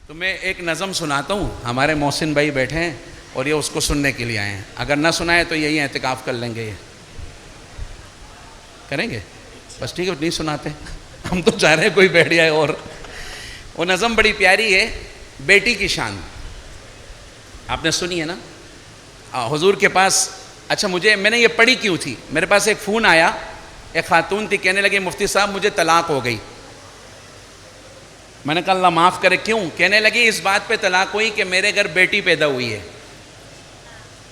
تو میں ایک نظم سناتا ہوں، ہمارے محسن بھائی بیٹھے ہیں اور یہ اس کو سننے کے لیے آئے ہیں. اگر نہ سنائے تو یہی اعتکاف کر لیں گے. یہ کریں گے بس ٹھیک ہے، نہیں سناتے ہم تو چاہ رہے ہیں کوئی بیٹھ جائے. اور وہ نظم بڑی پیاری ہے، بیٹی کی شان. آپ نے سنی ہے نا حضور کے پاس. اچھا میں نے یہ پڑھی کیوں تھی، میرے پاس ایک فون آیا، ایک خاتون تھی، کہنے لگی مفتی صاحب مجھے طلاق ہو گئی. میں نے کہا اللہ معاف کرے. کیوں؟ کہنے لگی اس بات پہ طلاق ہوئی کہ میرے گھر بیٹی پیدا ہوئی ہے.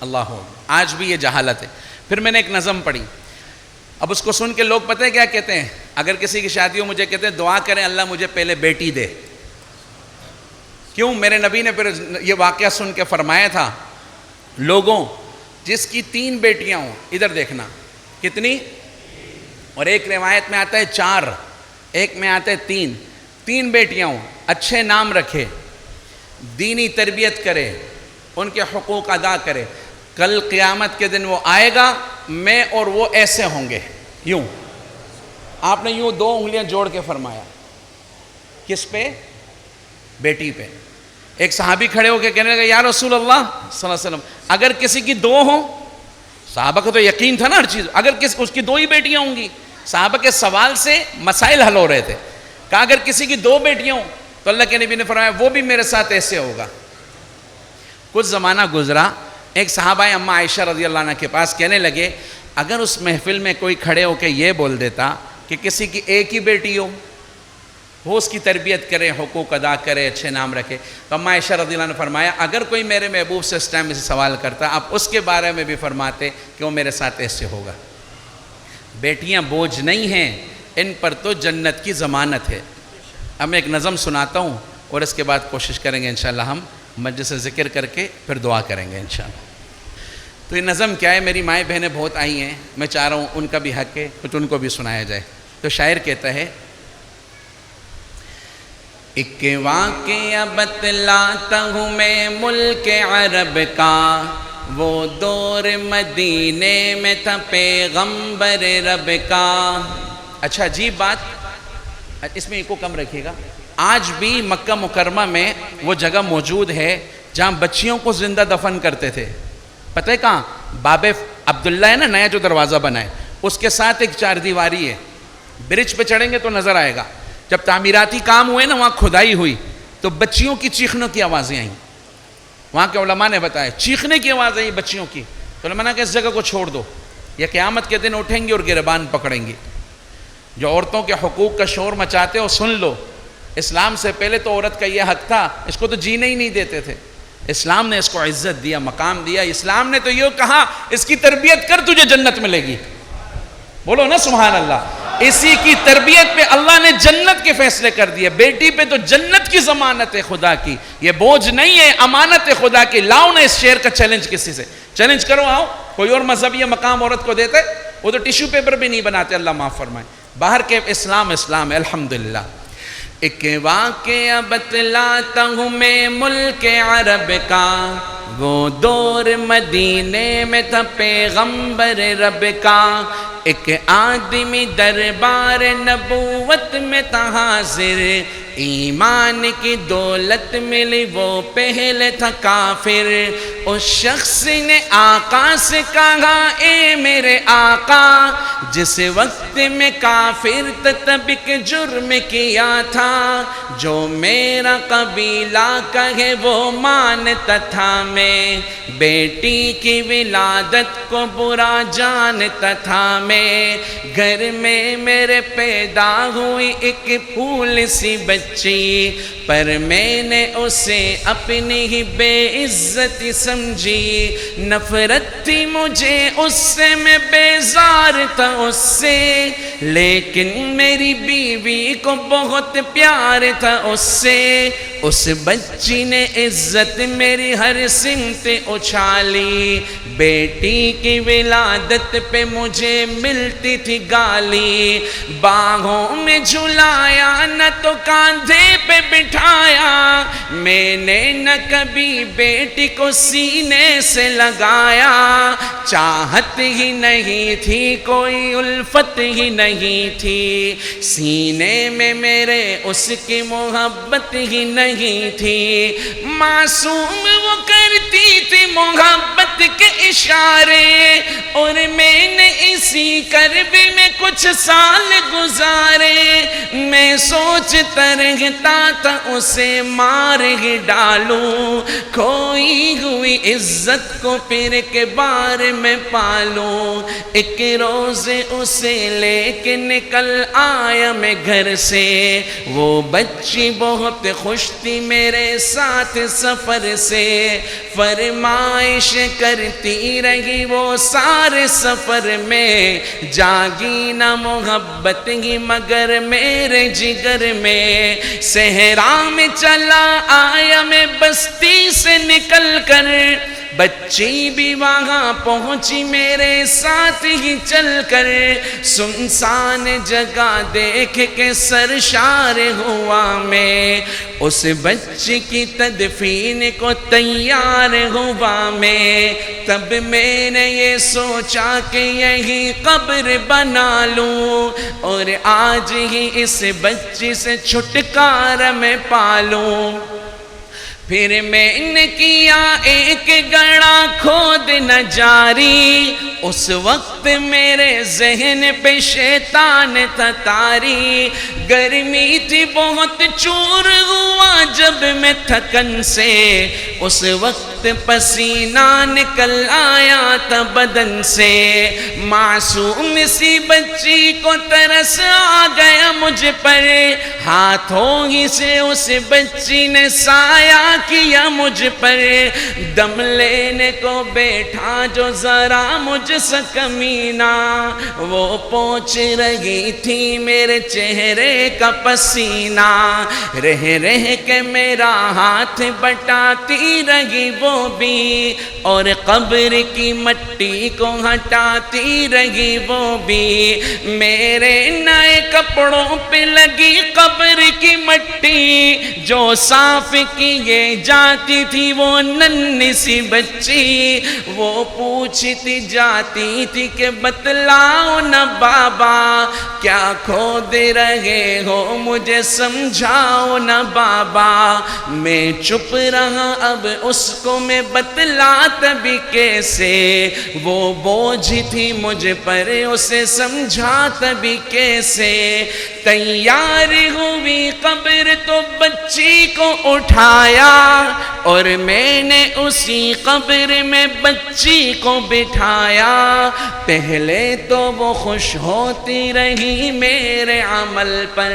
اللہ ہو، آج بھی یہ جہالت ہے. پھر میں نے ایک نظم پڑھی. اب اس کو سن کے لوگ پتہ ہے کیا کہتے ہیں؟ اگر کسی کی شادی ہو مجھے کہتے ہیں دعا کریں اللہ مجھے پہلے بیٹی دے. کیوں؟ میرے نبی نے پھر یہ واقعہ سن کے فرمایا تھا، لوگوں جس کی 3 بیٹیاں ہوں، ادھر دیکھنا کتنی، اور ایک روایت میں آتا ہے 4، ایک میں آتا ہے 3 بیٹیاں ہوں، اچھے نام رکھے، دینی تربیت کرے، ان کے حقوق ادا کرے، کل قیامت کے دن وہ آئے گا میں اور وہ ایسے ہوں گے. یوں آپ نے یوں 2 انگلیاں جوڑ کے فرمایا. کس پہ؟ بیٹی پہ. ایک صحابی کھڑے ہو کے کہنے لگے یا رسول اللہ صلی اللہ علیہ وسلم اگر کسی کی 2 ہوں، صحابہ کو تو یقین تھا نا ہر چیز، اگر اس کی 2 ہی بیٹیاں ہوں گی. صحابہ کے سوال سے مسائل حل ہو رہے تھے. کہا اگر کسی کی 2 بیٹیاں ہوں تو اللہ کے نبی نے فرمایا وہ بھی میرے ساتھ ایسے ہوگا. کچھ زمانہ گزرا، ایک صحابہ اماں عائشہ رضی اللہ عنہ کے پاس کہنے لگے اگر اس محفل میں کوئی کھڑے ہو کے یہ بول دیتا کہ کسی کی ایک ہی بیٹی ہو، وہ اس کی تربیت کرے، حقوق ادا کرے، اچھے نام رکھے. تو اماں عائشہ رضی اللہ عنہ نے فرمایا اگر کوئی میرے محبوب سے اس ٹائم سے سوال کرتا آپ اس کے بارے میں بھی فرماتے کہ وہ میرے ساتھ ایسے ہوگا. بیٹیاں بوجھ نہیں ہیں، ان پر تو جنت کی ضمانت ہے. اب میں ایک نظم سناتا ہوں اور اس کے بعد کوشش کریں گے انشاءاللہ ہم مجلس سے ذکر کر کے پھر دعا کریں گے انشاءاللہ. تو یہ نظم کیا ہے؟ میری مائیں بہنیں بہت آئی ہیں، میں چاہ رہا ہوں ان کا بھی حق ہے کچھ ان کو بھی سنایا جائے. تو شاعر کہتا ہے ایک واقعہ بتلاتا ہوں میں ملک عرب کا، وہ دور مدینے میں تھا پیغمبر رب کا. اچھا عجیب بات، اس میں ایک کو کم رکھیے گا. آج بھی مکہ مکرمہ میں وہ جگہ موجود ہے جہاں بچیوں کو زندہ دفن کرتے تھے. پتہ ہے کہاں؟ باب عبداللہ ہے نا، نیا جو دروازہ بنا ہے اس کے ساتھ ایک 4 دیواری ہے. برج پہ چڑھیں گے تو نظر آئے گا. جب تعمیراتی کام ہوئے نا وہاں کھدائی ہوئی تو بچیوں کی چیخنے کی آوازیں آئیں. وہاں کے علماء نے بتایا چیخنے کی آواز آئی بچیوں کی. تو علماء نے کہا اس جگہ کو چھوڑ دو، یہ قیامت کے دن اٹھیں گے اور گربان پکڑیں گے. جو عورتوں کے حقوق کا شور مچاتے ہو سن لو، اسلام سے پہلے تو عورت کا یہ حق تھا، اس کو تو جینے ہی نہیں دیتے تھے. اسلام نے اس کو عزت دیا، مقام دیا. اسلام نے تو یہ کہا اس کی تربیت کر تجھے جنت ملے گی. بولو نا سبحان اللہ. اسی کی تربیت پہ اللہ نے جنت کے فیصلے کر دیے. بیٹی پہ تو جنت کی ضمانت ہے خدا کی، یہ بوجھ نہیں ہے، امانت ہے خدا کی. لاؤ نا اس شعر کا چیلنج کسی سے، چیلنج کرو. آؤ کوئی اور مذہب یہ مقام عورت کو دیتے؟ وہ تو ٹیشو پیپر بھی نہیں بناتے، اللہ معاف فرمائے. باہر کے اسلام ہے الحمدللہ. ایک واقعہ بتلاتا ہوں میں ملک عرب کا، وہ دور مدینے میں تھا پیغمبر رب کا. ایک آدمی دربار نبوت میں تھا حاضر، ایمان کی دولت ملی وہ پہلے تھا کافر. اس شخص نے آقا سے کہا اے میرے آقا، جس وقت میں کافر تھا تب ایک جرم کیا تھا، جو میرا قبیلہ کہے وہ مانتا تھا. میں بیٹی کی ولادت کو برا جانتا تھا. میں گھر میں میرے پیدا ہوئی ایک پھول سی بچی، پر میں نے اسے اپنی ہی بے عزتی سمجھی. نفرت تھی مجھے اس سے، میں بیزار تھا اس سے، لیکن میری بیوی کو بہت پیار تھا اس سے. اس بچی نے عزت میری ہر سمت اچھالی، بیٹی کی ولادت پہ مجھے ملتی تھی گالی. باہوں میں جھلایا نہ تو کاندھے پہ بٹھایا، میں نے نہ کبھی بیٹی کو سینے سے لگایا، چاہت ہی نہیں تھی کوئی الفت ہی نہیں تھی، سینے میں میرے اس کی محبت ہی نہیں تھی، معصوم وہ کرتی تھی محبت کے اشارے، اور میں نے اسی کرب میں کچھ سال گزارے، میں سوچتا رہتا تھا اسے مار ہی ڈالوں، کھوئی ہوئی عزت کو پھر کے بار میں پالوں، ایک روز اسے لے کے نکل آیا میں گھر سے، وہ بچی بہت خوش تھی میرے ساتھ سفر سے، فرمائش کرتی رہی وہ سارے سفر میں، جاگی نہ محبت ہی مگر میرے جگر میں، صحرا میں چلا آیا میں بستی سے نکل کر، بچی بھی وہاں پہنچی میرے ساتھ ہی چل کر، سنسان جگہ دیکھ کے سرشار ہوا میں، اس بچی کی تدفین کو تیار ہوا میں، تب میں نے یہ سوچا کہ یہی قبر بنا لوں، اور آج ہی اس بچی سے چھٹکارا میں پالوں، پھر میں نے کیا ایک گڑھا کھود نہ جاری، اس وقت میرے ذہن پہ شیطان تھا طاری، گرمی تھی بہت چور ہوا جب میں تھکن سے، اس وقت پسینہ نکل آیا تھا بدن سے، معصوم سی بچی کو ترس آ گیا مجھ پر، ہاتھوں ہی سے اس بچی نے سایہ کیا مجھ پر، دم لینے کو بیٹھا جو ذرا مجھ سے کمینہ، وہ پوچھ رہی تھی میرے چہرے کا پسینہ، رہ رہ کے میرا ہاتھ بٹاتی رہی وہ بھی، اور قبر کی مٹی کو ہٹاتی رہی وہ بھی، میرے نئے کپڑوں پہ لگی قبر کی مٹی، جو صاف کیے جاتی تھی وہ ننھی سی بچی، وہ پوچھتی جاتی تھی کہ بتلاؤ نہ بابا، کیا کھود رہے ہو مجھے سمجھاؤ نہ بابا، میں چپ رہا اب اس کو میں بتلاتا بھی کیسے، وہ بوجھ تھی مجھ پر اسے سمجھاتا بھی کیسے، تیار ہوئی قبر تو بچی کو اٹھایا، اور میں نے اسی قبر میں بچی کو بٹھایا، پہلے تو وہ خوش ہوتی رہی میرے عمل پر،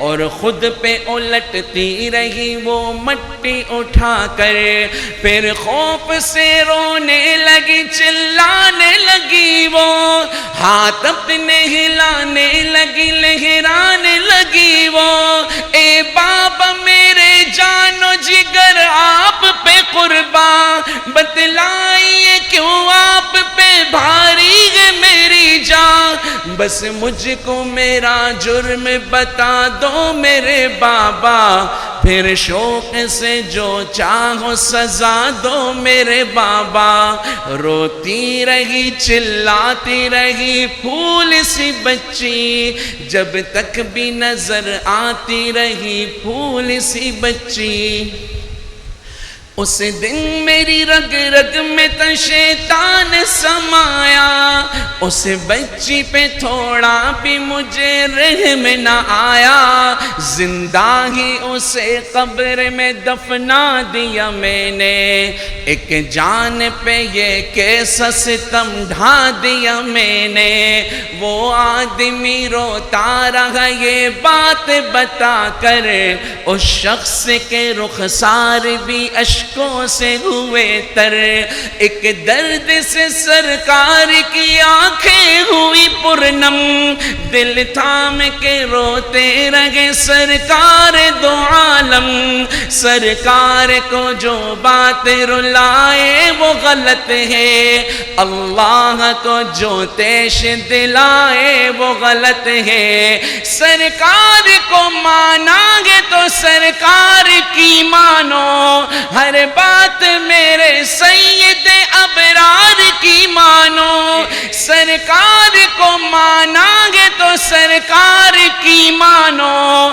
اور خود پہ الٹتی رہی وہ مٹی اٹھا کر، پھر خوف سے رونے لگی چلانے لگی وہ، ہاتھ اپنے ہلانے لگی لہرانے لگی وہ، اے بابا میرے جان و جگر آپ پہ قربان، بتلائیے کیوں آپ پہ بھاری ہے میری جان، بس مجھ کو میرا جرم بتا دو میرے بابا، پھر شوق سے جو چاہو سزا دو میرے بابا، روتی رہی چلاتی رہی پھول سی بچی، جب تک بھی نظر آتی رہی پھول سی بچی، اس دن میری رگ رگ میں تا شیطان سمایا، اس بچی پہ تھوڑا بھی مجھے رحم نہ آیا، زندہ ہی اسے قبر میں دفنا دیا میں نے، ایک جان پہ یہ کیسا ستم ڈھا دیا میں نے، وہ آدمی روتا رہا یہ بات بتا کر، اس شخص کے رخسار بھی اشکوں سے ہوئے تر، ایک درد سے سرکار کی آنکھیں ہوئی پرنم، دل تھام کے روتے رہے سرکار دو عالم، سرکار کو جو بات رلائے وہ غلط ہے، اللہ کو جو تیش دلائے وہ غلط ہے، سرکار کو بات میرے سید ابرار کی مانو، سرکار کو مانا گے تو سرکار کی مانو،